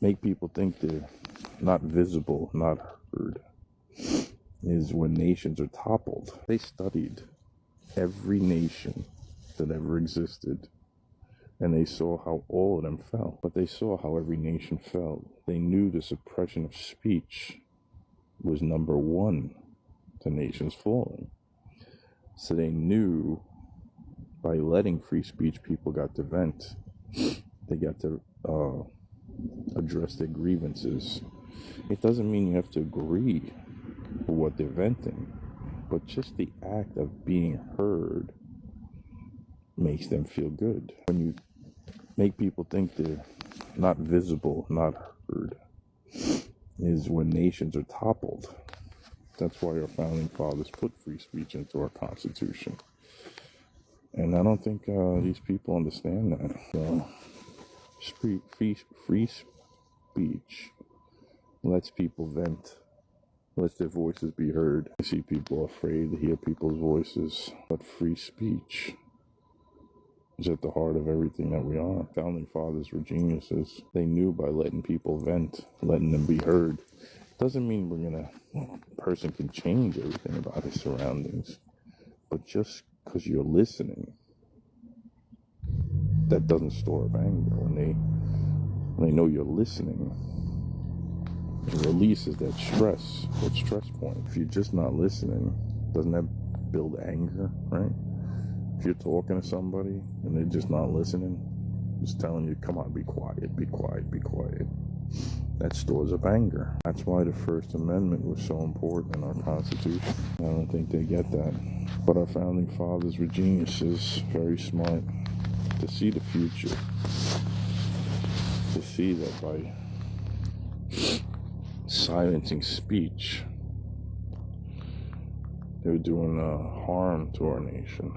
make people think they're not visible, not heard, is when nations are toppled. They studied every nation that ever existed, and they saw how all of them fell. But they saw how every nation fell. They knew the suppression of speech was number one to nations falling. So they knew by letting free speech, people got to vent. They got to address their grievances. It doesn't mean you have to agree with what they're venting, but just the act of being heard makes them feel good. When you make people think they're not visible, not heard, is when nations are toppled. That's why our founding fathers put free speech into our Constitution. And I don't think these people understand that. Free speech lets people vent, lets their voices be heard. I see people afraid to hear people's voices, but free speech is at the heart of everything that we are. Founding fathers were geniuses. They knew by letting people vent, letting them be heard. Doesn't mean a person can change everything about his surroundings, but just because you're listening, that doesn't store up anger. When they know you're listening, it releases that stress point. If you're just not listening, doesn't that build anger, right? If you're talking to somebody and they're just not listening, just telling you, come on, be quiet, be quiet, be quiet, that stores up anger. That's why the First Amendment was so important in our Constitution. I don't think they get that. But our founding fathers were geniuses, very smart, to see the future, to see that by silencing speech, they were doing harm to our nation.